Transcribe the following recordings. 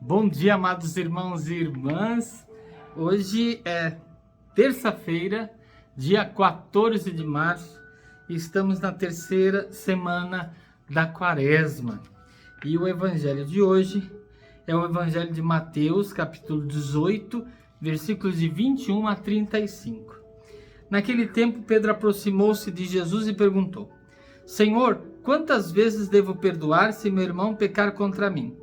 Bom dia, amados irmãos e irmãs. Hoje é terça-feira, dia 14 de março, e estamos na terceira semana da Quaresma. E o evangelho de hoje é o evangelho de Mateus, capítulo 18, versículos de 21 a 35. Naquele tempo, Pedro aproximou-se de Jesus e perguntou: Senhor, quantas vezes devo perdoar se meu irmão pecar contra mim?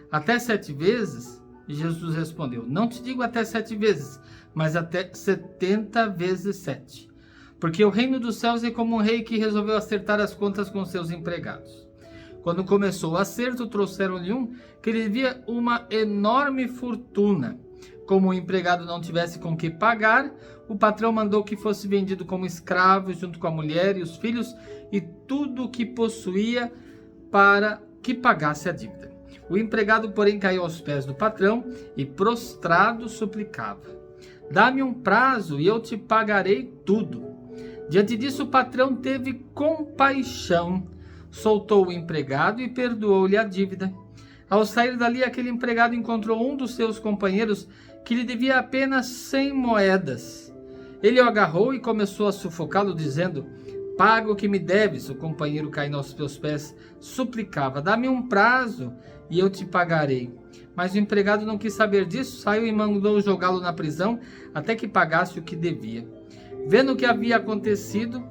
Até 7 vezes? E Jesus respondeu: Não te digo até 7 vezes, mas até 70 vezes 7. Porque o reino dos céus é como um rei que resolveu acertar as contas com seus empregados. Quando começou o acerto, trouxeram-lhe um que lhe devia uma enorme fortuna. Como o empregado não tivesse com que pagar, o patrão mandou que fosse vendido como escravo, junto com a mulher e os filhos e tudo o que possuía, para que pagasse a dívida. O empregado, porém, caiu aos pés do patrão e, prostrado, suplicava: Dá-me um prazo e eu te pagarei tudo. Diante disso, o patrão teve compaixão, soltou o empregado e perdoou-lhe a dívida. Ao sair dali, aquele empregado encontrou um dos seus companheiros que lhe devia apenas 100 moedas. Ele o agarrou e começou a sufocá-lo, dizendo: Paga o que me deves. O companheiro, caindo aos seus pés, suplicava: Dá-me um prazo e eu te pagarei. Mas o empregado não quis saber disso, saiu e mandou jogá-lo na prisão até que pagasse o que devia. Vendo o que havia acontecido,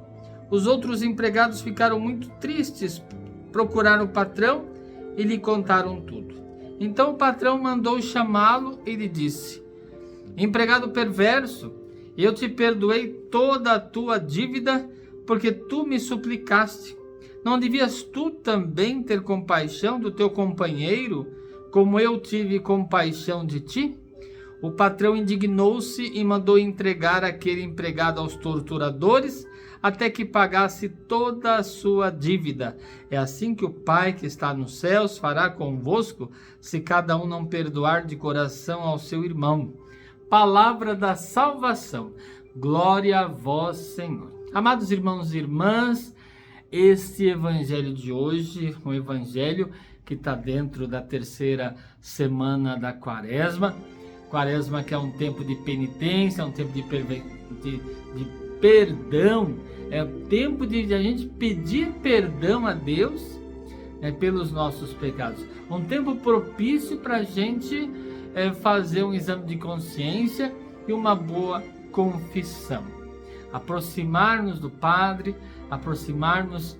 os outros empregados ficaram muito tristes, procuraram o patrão e lhe contaram tudo. Então o patrão mandou chamá-lo e lhe disse: Empregado perverso, eu te perdoei toda a tua dívida porque tu me suplicaste. Não devias tu também ter compaixão do teu companheiro, como eu tive compaixão de ti? O patrão indignou-se e mandou entregar aquele empregado aos torturadores até que pagasse toda a sua dívida. É assim que o Pai que está nos céus fará convosco, se cada um não perdoar de coração ao seu irmão. Palavra da salvação. Glória a vós, Senhor. Amados irmãos e irmãs, este evangelho de hoje, um evangelho que está dentro da terceira semana da Quaresma. Quaresma, que é um tempo de penitência, é um tempo de perdão, é o tempo de a gente pedir perdão a Deus, pelos nossos pecados. Um tempo propício para a gente fazer um exame de consciência e uma boa confissão. Aproximar-nos do Padre, aproximar-nos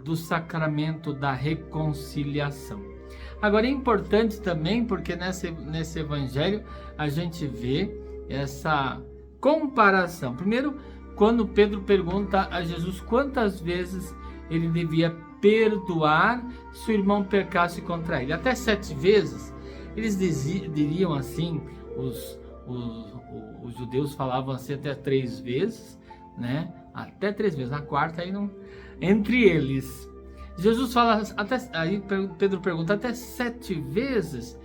do sacramento da reconciliação. Agora é importante também, porque nesse evangelho a gente vê essa comparação. Primeiro, quando Pedro pergunta a Jesus quantas vezes ele devia perdoar se o irmão pecasse contra ele. Até 7 vezes, eles diriam assim, os judeus falavam assim até 3 vezes, né? Até 3 vezes, na quarta aí não. Entre eles, Jesus fala aí Pedro pergunta até 7 vezes,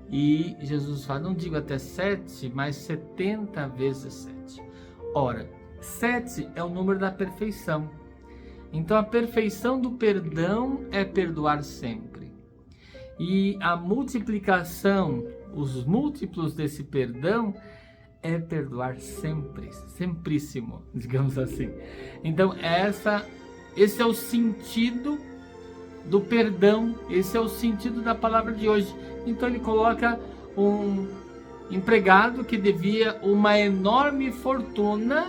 e Jesus fala: não digo até 7, mas 70 vezes 7. Ora, 7 é o número da perfeição. Então a perfeição do perdão é perdoar sempre. E a multiplicação, os múltiplos desse perdão é perdoar sempre, sempríssimo, digamos assim. Então esse é o sentido do perdão, esse é o sentido da palavra de hoje. Então ele coloca um empregado que devia uma enorme fortuna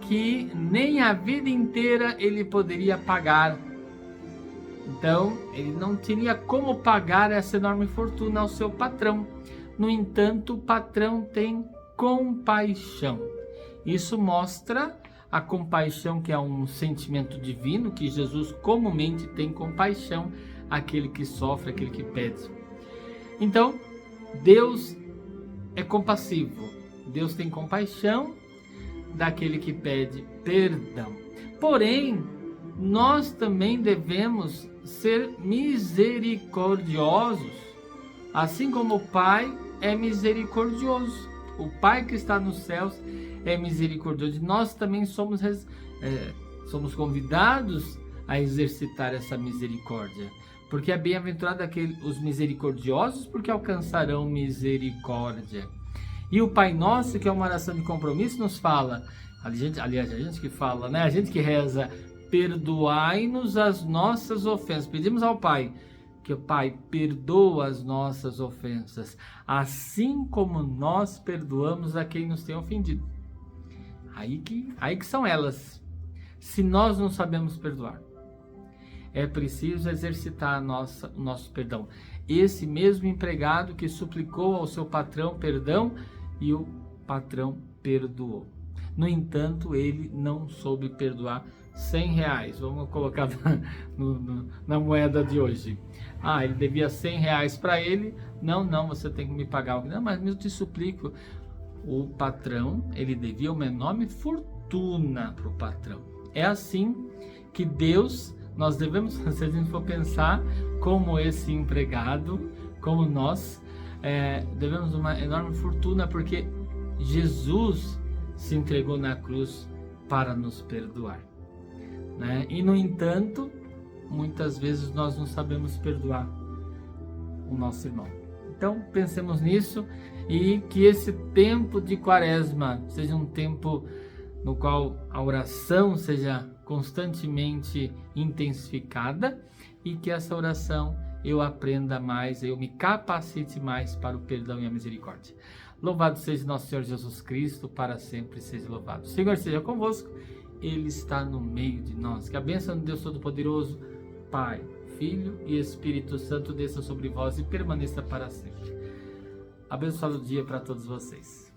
que nem a vida inteira ele poderia pagar. Então ele não teria como pagar essa enorme fortuna ao seu patrão. No entanto, o patrão tem compaixão. Isso mostra a compaixão, que é um sentimento divino, que Jesus comumente tem compaixão àquele que sofre, àquele que pede. Então, Deus é compassivo. Deus tem compaixão daquele que pede perdão. Porém, nós também devemos ser misericordiosos, assim como o Pai é misericordioso. O Pai que está nos céus é misericordioso. Nós também somos convidados a exercitar essa misericórdia, porque é bem-aventurado os misericordiosos, porque alcançarão misericórdia. E o Pai Nosso, que é uma oração de compromisso, nos fala, aliás, a gente que fala, né? A gente que reza, perdoai-nos as nossas ofensas. Pedimos ao Pai que o Pai perdoa as nossas ofensas, assim como nós perdoamos a quem nos tem ofendido. Aí que são elas. Se nós não sabemos perdoar, é preciso exercitar o nosso perdão. Esse mesmo empregado que suplicou ao seu patrão perdão e o patrão perdoou. No entanto, ele não soube perdoar R$100. Vamos colocar na moeda de hoje. Ele devia R$100 para ele. Não, você tem que me pagar. Não, mas eu te suplico. O patrão, ele devia uma enorme fortuna para o patrão. É assim que Deus, nós devemos, se a gente for pensar como esse empregado, como nós, devemos uma enorme fortuna, porque Jesus se entregou na cruz para nos perdoar, né? E no entanto, muitas vezes nós não sabemos perdoar o nosso irmão. Então pensemos nisso, e que esse tempo de Quaresma seja um tempo no qual a oração seja constantemente intensificada, e que essa oração eu aprenda mais, eu me capacite mais para o perdão e a misericórdia. Louvado seja nosso Senhor Jesus Cristo, para sempre seja louvado. O Senhor seja convosco, Ele está no meio de nós. Que a bênção de Deus Todo-Poderoso, Pai, Filho e Espírito Santo desça sobre vós e permaneça para sempre. Abençoado dia para todos vocês.